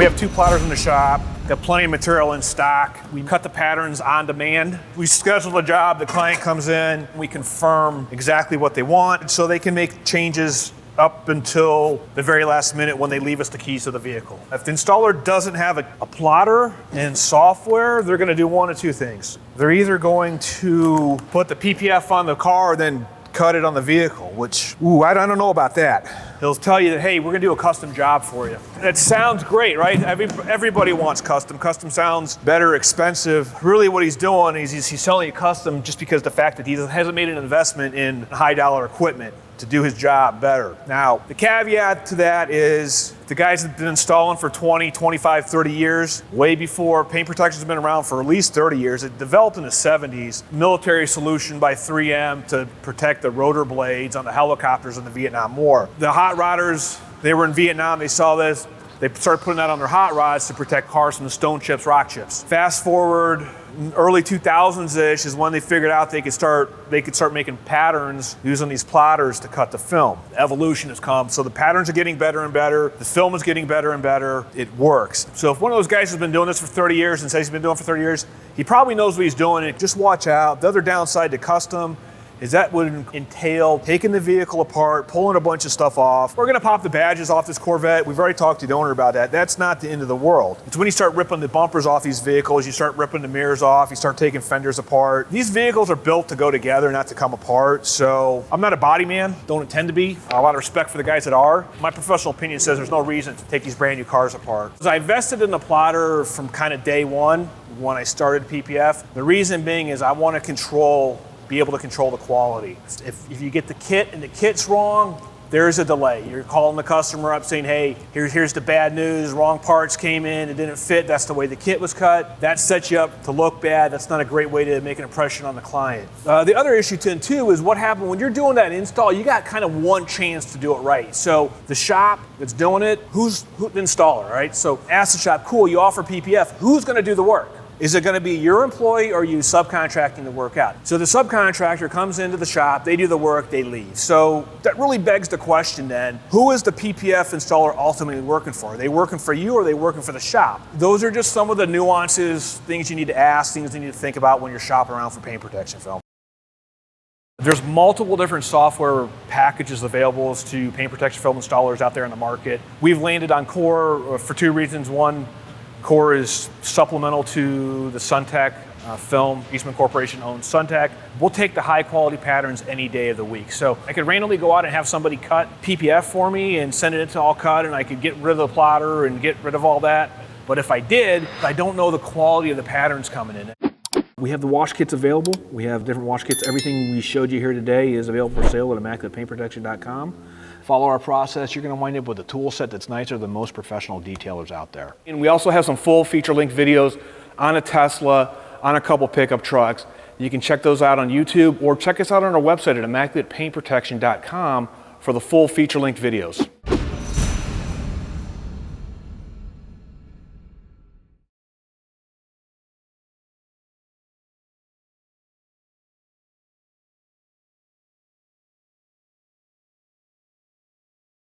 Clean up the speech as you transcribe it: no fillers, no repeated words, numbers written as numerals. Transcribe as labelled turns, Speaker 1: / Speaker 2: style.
Speaker 1: We have 2 plotters in the shop, got plenty of material in stock. We cut the patterns on demand. We schedule a job, the client comes in, we confirm exactly what they want so they can make changes up until the very last minute when they leave us the keys to the vehicle. If the installer doesn't have a plotter and software, they're gonna do one of 2 things. They're either going to put the PPF on the car, then cut it on the vehicle, which, I don't know about that. He'll tell you that, hey, we're gonna do a custom job for you. That sounds great, right? Everybody wants custom. Custom sounds better, expensive. Really what he's doing is he's selling you custom just because the fact that he hasn't made an investment in high dollar equipment to do his job better. Now, the caveat to that is the guys that have been installing for 20, 25, 30 years, way before paint protection has been around for at least 30 years. It developed in the 70s, military solution by 3M to protect the rotor blades on the helicopters in the Vietnam War. The hot rodders, they were in Vietnam, they saw this, they started putting that on their hot rods to protect cars from the stone chips, rock chips. Fast forward, early 2000s-ish is when they figured out they could start making patterns using these plotters to cut the film. Evolution has come, so the patterns are getting better and better, the film is getting better and better, it works. So if one of those guys has been doing this for 30 years and says he's been doing it for 30 years, he probably knows what he's doing, and just watch out. The other downside to custom is that would entail taking the vehicle apart, pulling a bunch of stuff off. We're gonna pop the badges off this Corvette. We've already talked to the owner about that. That's not the end of the world. It's when you start ripping the bumpers off these vehicles, you start ripping the mirrors off, you start taking fenders apart. These vehicles are built to go together, not to come apart. So I'm not a body man, don't intend to be. A lot of respect for the guys that are. My professional opinion says there's no reason to take these brand new cars apart. So I invested in the plotter from kind of day one when I started PPF. The reason being is I want to be able to control the quality. If you get the kit and the kit's wrong, there's a delay. You're calling the customer up saying, hey, here's the bad news, wrong parts came in, it didn't fit, that's the way the kit was cut. That sets you up to look bad. That's not a great way to make an impression on the client. The other issue too is what happened when you're doing that install, you got kind of one chance to do it right. So the shop that's doing it, who's the installer, right? So ask the shop, cool, you offer PPF, who's gonna do the work? Is it going to be your employee or are you subcontracting the work out? So the subcontractor comes into the shop, they do the work, they leave. So that really begs the question then, who is the PPF installer ultimately working for? Are they working for you or are they working for the shop? Those are just some of the nuances, things you need to ask, things you need to think about when you're shopping around for paint protection film. There's multiple different software packages available to paint protection film installers out there in the market. We've landed on Core for 2 reasons. One, Core is supplemental to the SunTek film. Eastman Corporation owns SunTek. We'll take the high quality patterns any day of the week. So I could randomly go out and have somebody cut PPF for me and send it into all cut, and I could get rid of the plotter and get rid of all that. But if I did, I don't know the quality of the patterns coming in. We have the wash kits available. We have different wash kits. Everything we showed you here today is available for sale at IMMACULATEPaintProtection.com. Follow our process, you're going to wind up with a tool set that's nicer than most professional detailers out there. And we also have some full feature-length videos on a Tesla, on a couple pickup trucks. You can check those out on YouTube or check us out on our website at IMMACULATEPaintProtection.com for the full feature-length videos.